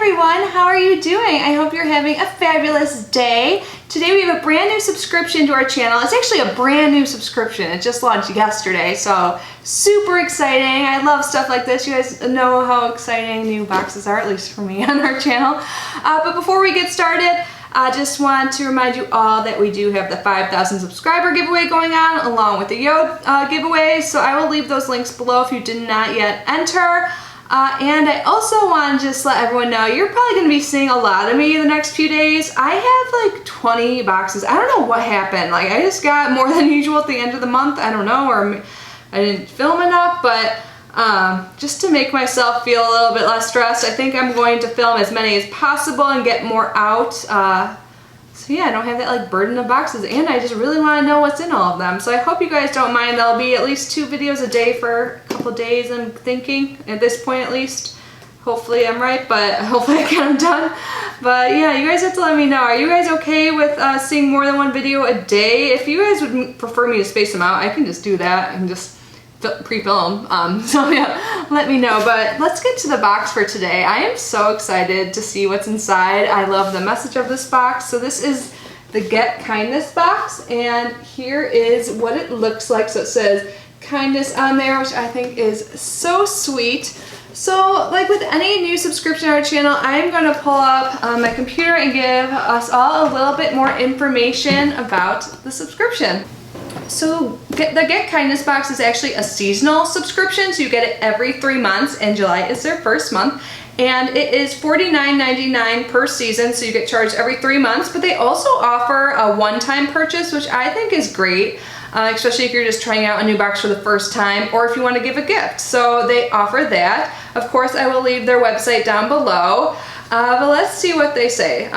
everyone, how are you doing? I hope you're having a fabulous day. Today we have a brand new subscription to our channel. It's actually a brand new subscription. It just launched yesterday, so super exciting. I love stuff like this. You guys know how exciting new boxes are, at least for me on our channel. But before we get started, I just want to remind you all that we do have the 5,000 subscriber giveaway going on along with the giveaway, so I will leave those links below if you did not yet enter. And I also want to just let everyone know you're probably going to be seeing a lot of me in the next few days. I have like 20 boxes. I don't know what happened. Like I just got more than usual at the end of the month. I don't know, or I didn't film enough, but just to make myself feel a little bit less stressed, I think I'm going to film as many as possible and get more out. So yeah, I don't have that like burden of boxes, and I just really want to know what's in all of them. So I hope you guys don't mind. There'll be at least 2 videos a day for a couple days, I'm thinking, at this point at least. Hopefully I'm right, but hopefully I get them done. But yeah, you guys have to let me know. Are you guys okay with seeing more than 1 video a day? If you guys would prefer me to space them out, I can just do that and just pre-film. So yeah, let me know. But let's get to the box for today. I am so excited to see what's inside. I love the message of this box. So this is the Get Kindness box, and here is what it looks like. So it says kindness on there, which I think is so sweet. So like with any new subscription on our channel, I am going to pull up my computer and give us all a little bit more information about the subscription. So the Get Kindness box is actually a seasonal subscription, so you get it every 3 months, and July is their first month. And it is $49.99 per season, so you get charged every 3 months. But they also offer a one-time purchase, which I think is great, especially if you're just trying out a new box for the first time, or if you want to give a gift. So they offer that. Of course, I will leave their website down below. But let's see what they say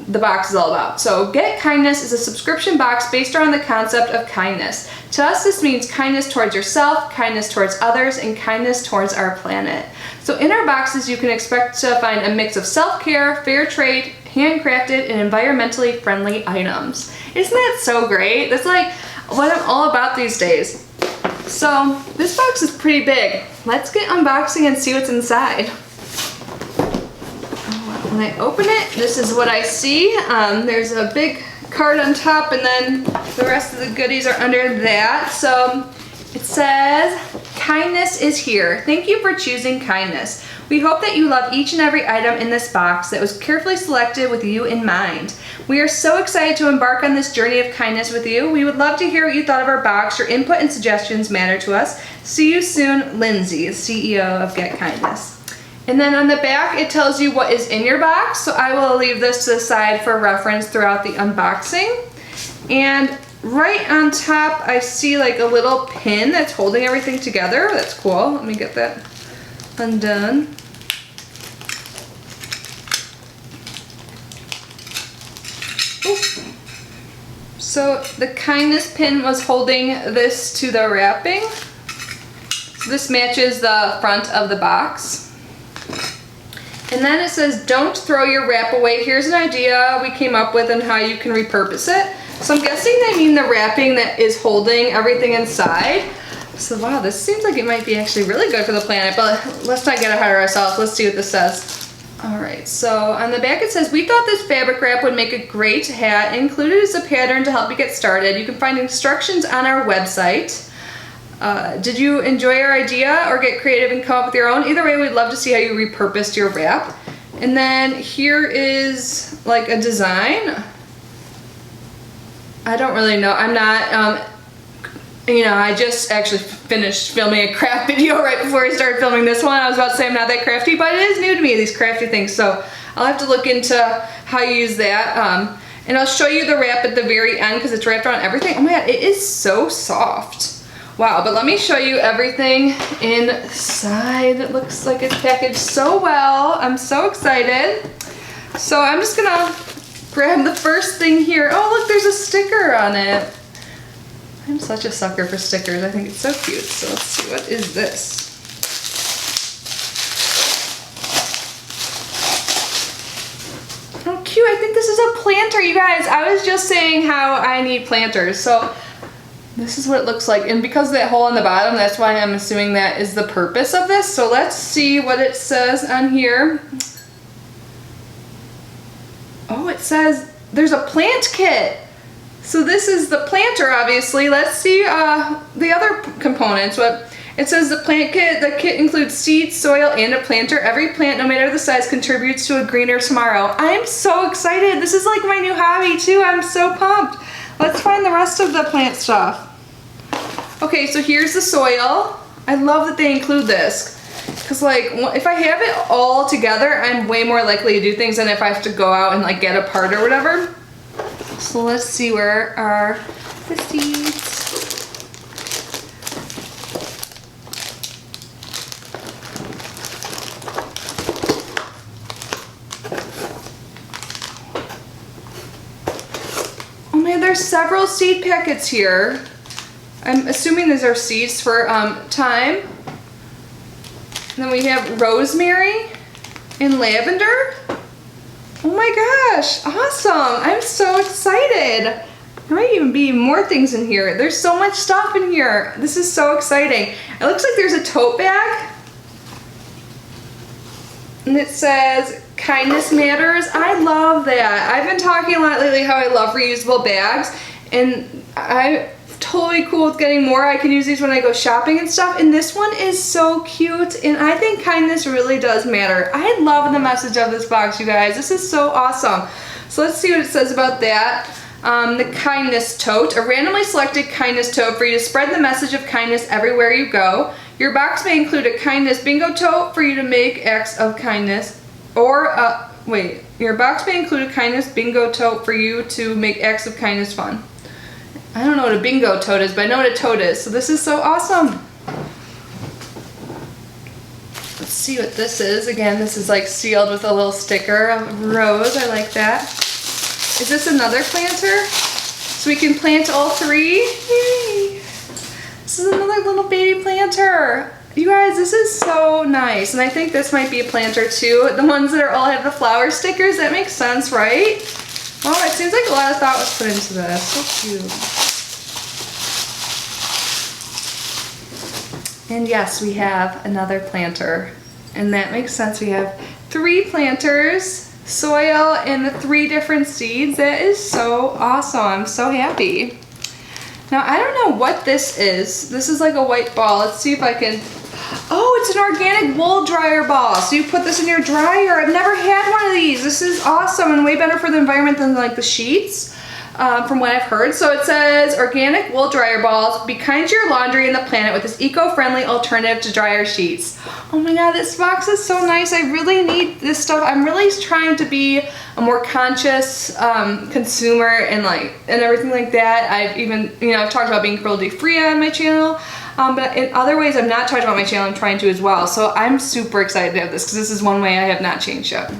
the box is all about. So Get Kindness is a subscription box based around the concept of kindness. To us, this means kindness towards yourself, kindness towards others, and kindness towards our planet. So in our boxes, you can expect to find a mix of self-care, fair trade, handcrafted, and environmentally friendly items. Isn't that so great? That's like what I'm all about these days. So this box is pretty big. Let's get unboxing and see what's inside. When I open it, this is what I see. There's a big card on top, and then the rest of the goodies are under that. So it says, kindness is here. Thank you for choosing kindness. We hope that you love each and every item in this box that was carefully selected with you in mind. We are so excited to embark on this journey of kindness with you. We would love to hear what you thought of our box. Your input and suggestions matter to us. See you soon, Lindsay, CEO of Get Kindness. And then on the back, it tells you what is in your box. So I will leave this to the side for reference throughout the unboxing. And right on top, I see like a little pin that's holding everything together. That's cool. Let me get that undone. Ooh. So the kindness pin was holding this to the wrapping. So this matches the front of the box. And then it says, don't throw your wrap away. Here's an idea we came up with on how you can repurpose it. So I'm guessing they mean the wrapping that is holding everything inside. So wow, this seems like it might be actually really good for the planet, but let's not get ahead of ourselves. Let's see what this says. All right, so on the back it says, we thought this fabric wrap would make a great hat. Included is a pattern to help you get started. You can find instructions on our website. Did you enjoy our idea or get creative and come up with your own? Either way, we'd love to see how you repurposed your wrap. And then here is like a design. I don't really know. I'm not, you know, I just actually finished filming a craft video right before I started filming this one. I was about to say I'm not that crafty, but it is new to me, these crafty things. So I'll have to look into how you use that. And I'll show you the wrap at the very end because it's wrapped around everything. Oh my God, it is so soft. Wow, but let me show you everything inside. It looks like it's packaged so well. I'm so excited. So I'm just gonna grab the first thing here. Oh look, there's a sticker on it. I'm such a sucker for stickers. I think it's so cute. So let's see, what is this? Oh cute, I think this is a planter, you guys. I was just saying how I need planters. So this is what it looks like, and because of that hole in the bottom, that's why I'm assuming that is the purpose of this. So let's see what it says on here. Oh, it says there's a plant kit. So this is the planter, obviously. Let's see the other components. What it says, the plant kit. The kit includes seeds, soil, and a planter. Every plant, no matter the size, contributes to a greener tomorrow. I am so excited. This is like my new hobby too. I'm so pumped. Let's find the rest of the plant stuff. Okay, so here's the soil. I love that they include this. Because like, if I have it all together, I'm way more likely to do things than if I have to go out and like get a part or whatever. So let's see, where are the seeds? Oh man, there's several seed packets here. I'm assuming these are seeds for thyme. And then we have rosemary and lavender. Oh my gosh, awesome. I'm so excited. There might even be more things in here. There's so much stuff in here. This is so exciting. It looks like there's a tote bag. And it says, kindness matters. I love that. I've been talking a lot lately how I love reusable bags. And I'm totally cool with getting more. I can use these when I go shopping and stuff. And this one is so cute. And I think kindness really does matter. I love the message of this box, you guys. This is so awesome. So let's see what it says about that. The kindness tote, a randomly selected kindness tote for you to spread the message of kindness everywhere you go. Your box may include a kindness bingo tote for you to make acts of kindness. Or, your box may include a kindness bingo tote for you to make acts of kindness fun. I don't know what a bingo tote is, but I know what a tote is. So this is so awesome. Let's see what this is. Again, this is like sealed with a little sticker of a rose. I like that. Is this another planter? So we can plant all three? Yay! This is another little baby planter. You guys, this is so nice. And I think this might be a planter too. The ones that are all have the flower stickers, that makes sense, right? Oh, it seems like a lot of thought was put into this. So cute. And yes, we have another planter. And that makes sense. We have 3 planters, soil, and the 3 different seeds. That is so awesome. I'm so happy. Now, I don't know what this is. This is like a white ball. Let's see if I can... Oh, it's an organic wool dryer ball. So you put this in your dryer. I've never had one of these. This is awesome and way better for the environment than like the sheets, from what I've heard. So it says, organic wool dryer balls. Be kind to your laundry and the planet with this eco-friendly alternative to dryer sheets. Oh my god, this box is so nice. I really need this stuff. I'm really trying to be a more conscious consumer and everything like that. I've even, I've talked about being cruelty-free on my channel. But in other ways I've not talked about my channel, I'm trying to as well. So I'm super excited to have this because this is one way I have not changed yet.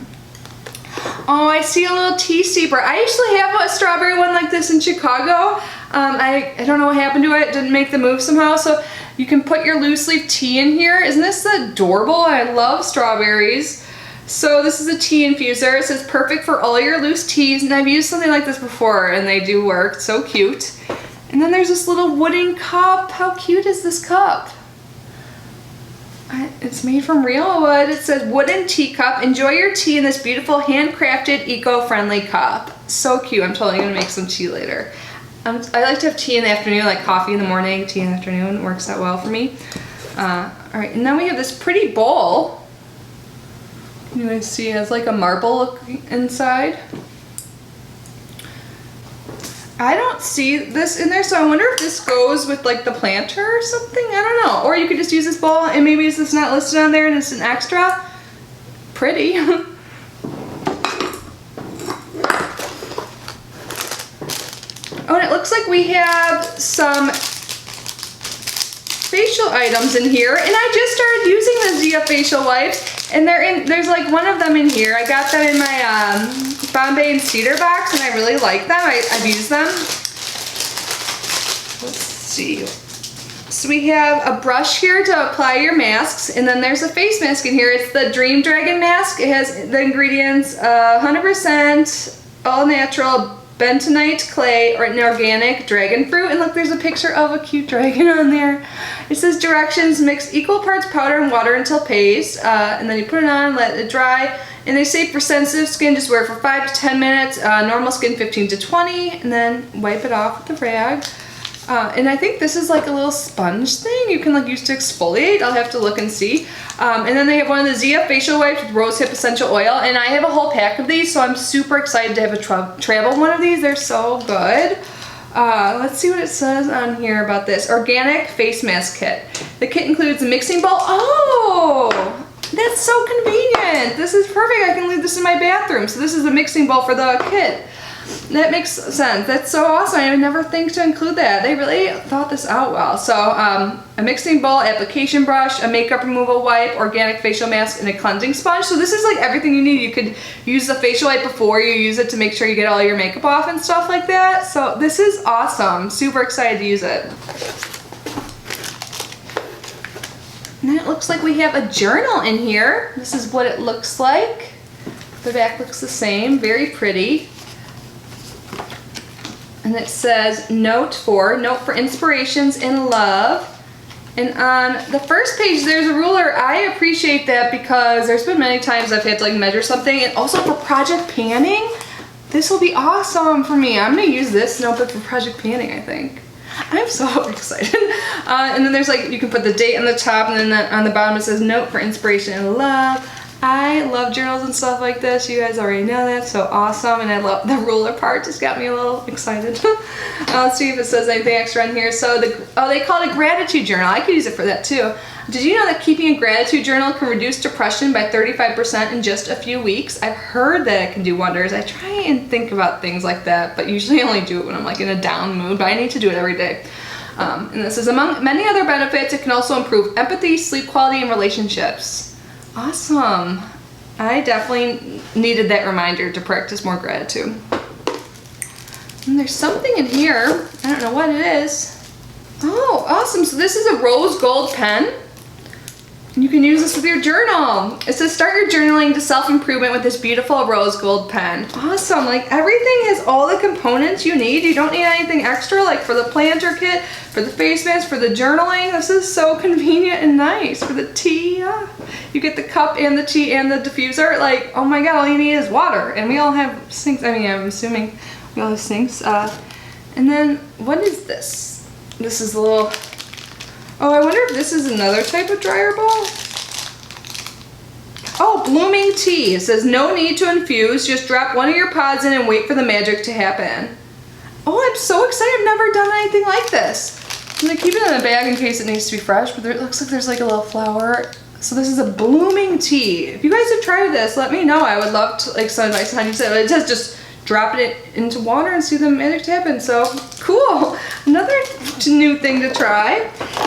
Oh, I see a little tea steeper. I actually have a strawberry one like this in Chicago. I don't know what happened to it. It didn't make the move somehow. So you can put your loose leaf tea in here. Isn't this adorable? I love strawberries. So this is a tea infuser. It says perfect for all your loose teas. And I've used something like this before and they do work. So cute. And then there's this little wooden cup. How cute is this cup? It's made from real wood. It says wooden teacup. Enjoy your tea in this beautiful handcrafted eco-friendly cup. So cute. I'm totally going to make some tea later. I like to have tea in the afternoon, like coffee in the morning, tea in the afternoon. It works out well for me. Alright, and then we have this pretty bowl. You can see it has like a marble look inside. I don't see this in there, so I wonder if this goes with like the planter or something. I don't know. Or you could just use this bowl and maybe it's not listed on there and it's an extra. Pretty. Oh, and it looks like we have some facial items in here. And I just started using the Zia facial wipes. And there's like one of them in here. I got that in my Bombay and Cedar box and I really like them. I've used them. Let's see. So we have a brush here to apply your masks, and then there's a face mask in here. It's the Dream Dragon mask. It has the ingredients 100% all natural bentonite clay or an organic dragon fruit. And look, there's a picture of a cute dragon on there. It says directions: mix equal parts powder and water until paste, and then you put it on, let it dry, And they say for sensitive skin, just wear it for 5 to 10 minutes, normal skin 15 to 20, and then wipe it off with the rag. And I think this is like a little sponge thing you can like use to exfoliate. I'll have to look and see. And then they have one of the Zia facial wipes with rosehip essential oil, and I have a whole pack of these, so I'm super excited to have a travel one of these. They're so good. Let's see what it says on here about this. Organic face mask kit. The kit includes a mixing bowl. Oh! That's so convenient. This is perfect. I can leave this in my bathroom. So this is a mixing bowl for the kit. That makes sense. That's so awesome. I would never think to include that. They really thought this out well. So a mixing bowl, application brush, a makeup removal wipe, organic facial mask, and a cleansing sponge. So this is like everything you need. You could use the facial wipe before you use it to make sure you get all your makeup off and stuff like that. So this is awesome. Super excited to use it. And then it looks like we have a journal in here. This is what it looks like. The back looks the same, very pretty. And it says note for inspirations and love. And on the first page there's a ruler. I appreciate that because there's been many times I've had to like measure something, and also for project panning, this will be awesome for me. I'm gonna use this notebook for project panning, I think. I'm so excited. And then there's like, you can put the date on the top, and then on the bottom it says note for inspiration and love. I love journals and stuff like this. You guys already know that, so awesome. And I love the ruler part, just got me a little excited. Let's see if it says anything extra on here. So they call it a gratitude journal. I could use it for that too. Did you know that keeping a gratitude journal can reduce depression by 35% in just a few weeks? I've heard that it can do wonders. I try and think about things like that, but usually I only do it when I'm like in a down mood, but I need to do it every day. And this is among many other benefits. It can also improve empathy, sleep quality, and relationships. Awesome. I definitely needed that reminder to practice more gratitude. And there's something in here. I don't know what it is. Oh, awesome. So this is a rose gold pen. You can use this with your journal. It says start your journaling to self-improvement with this beautiful rose gold pen. Awesome. Like everything has all the components you need. You don't need anything extra, like for the planter kit, for the face mask, for the journaling. This is so convenient and nice. For the tea, you get the cup and the tea and the diffuser. Like, oh my God, all you need is water. And we all have sinks. I mean, I'm assuming we all have sinks. And then what is this? This is a little, oh, I wonder if this is another type of dryer ball. Oh, blooming tea. It says no need to infuse. Just drop one of your pods in and wait for the magic to happen. Oh, I'm so excited. I've never done anything like this. I'm gonna keep it in a bag in case it needs to be fresh, but it looks like there's like a little flower. So this is a blooming tea. If you guys have tried this, let me know. I would love to, like, some advice on how you said it. It says just drop it into water and see the magic happen. So cool. Another new thing to try.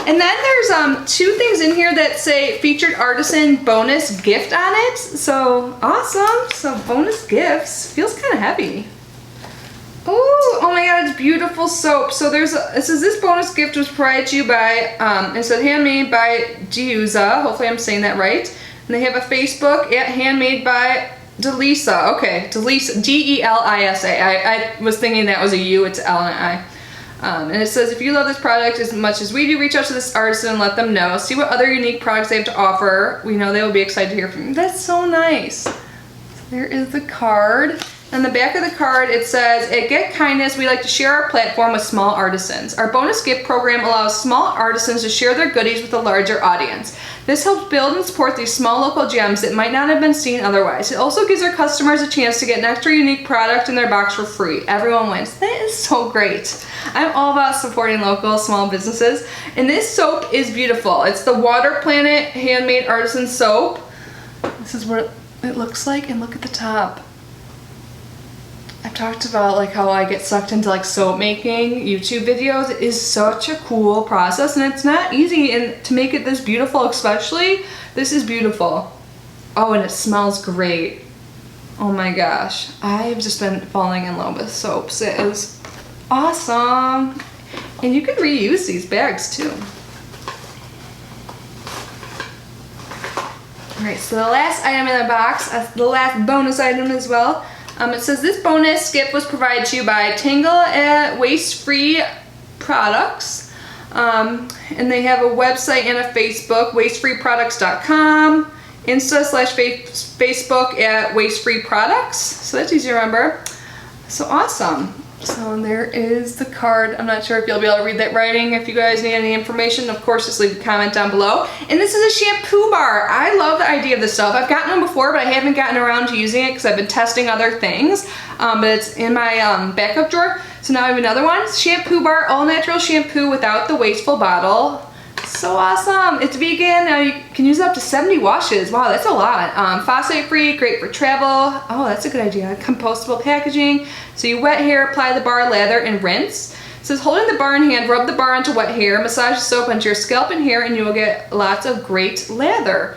And then there's 2 things in here that say featured artisan bonus gift on it. So awesome. So bonus gifts. Feels kind of heavy. Oh my God, it's beautiful soap. So it says this bonus gift was provided to you by, it said handmade by Giuza. Hopefully I'm saying that right. And they have a Facebook at handmade by Delisa. Okay, Delisa, D-E-L-I-S-A. I was thinking that was a U, it's L and I. And it says, if you love this product as much as we do, reach out to this artisan and let them know. See what other unique products they have to offer. We know they will be excited to hear from you. That's so nice. So there is the card. On the back of the card, it says, at Get Kindness, we like to share our platform with small artisans. Our bonus gift program allows small artisans to share their goodies with a larger audience. This helps build and support these small local gems that might not have been seen otherwise. It also gives our customers a chance to get an extra unique product in their box for free. Everyone wins. That is so great. I'm all about supporting local small businesses. And this soap is beautiful. It's the Water Planet Handmade Artisan Soap. This is what it looks like, and look at the top. I've talked about like how I get sucked into like soap making YouTube videos. It is such a cool process, and it's not easy, and to make it this beautiful, especially, this is beautiful. Oh, and it smells great. Oh my gosh. I've just been falling in love with soaps. It is awesome. And you can reuse these bags too. Alright, so the last item in the box, the last bonus item as well. It says this bonus gift was provided to you by Tangle at Waste Free Products. And they have a website and a Facebook, wastefreeproducts.com. Insta/Facebook at Waste Free Products. So that's easy to remember. So awesome. So there is the card. I'm not sure if you'll be able to read that writing. If you guys need any information, of course, just leave a comment down below. And this is a shampoo bar. I love the idea of this stuff. I've gotten one before, but I haven't gotten around to using it because I've been testing other things. But it's in my backup drawer. So now I have another one. Shampoo bar, all natural shampoo without the wasteful bottle. So awesome. It's vegan. You can use up to 70 washes. Wow, that's a lot. Phosphate free, great for travel. Oh, that's a good idea. Compostable packaging. So you wet hair, apply the bar, lather, and rinse. It says holding the bar in hand, rub the bar onto wet hair, massage the soap onto your scalp and hair, and you will get lots of great lather.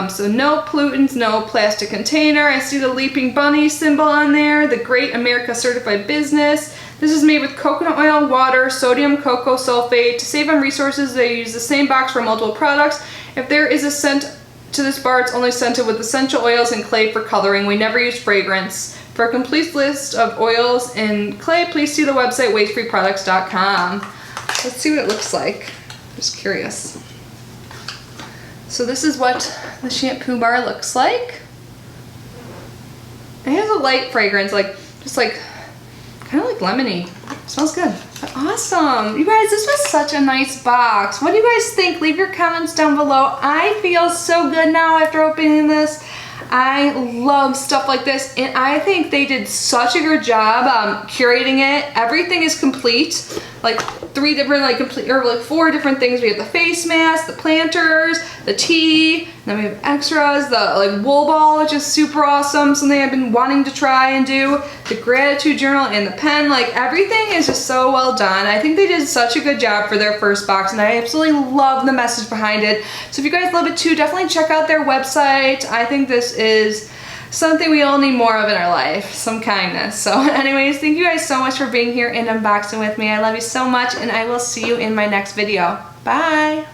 So no pollutants, no plastic container. I see the leaping bunny symbol on there. The Great America Certified Business. This is made with coconut oil, water, sodium cocoa sulfate. To save on resources, they use the same box for multiple products. If there is a scent to this bar, it's only scented with essential oils and clay for coloring. We never use fragrance. For a complete list of oils and clay, please see the website wastefreeproducts.com. Let's see what it looks like. Just curious. So this is what the shampoo bar looks like. It has a light fragrance, kind of like lemony. Smells good. But awesome. You guys, this was such a nice box. What do you guys think? Leave your comments down below. I feel so good now after opening this. I love stuff like this, and I think they did such a good job curating it. Everything is complete. Like 4 different things. We have the face mask, the planters, the tea, and then we have extras, the wool ball, which is super awesome, something I've been wanting to try and do, the gratitude journal, and the pen. Like, everything is just so well done. I think they did such a good job for their first box, and I absolutely love the message behind it. So if you guys love it too, definitely check out their website. I think this is something we all need more of in our life, some kindness. So anyways, thank you guys so much for being here and unboxing with me. I love you so much, and I will see you in my next video. Bye.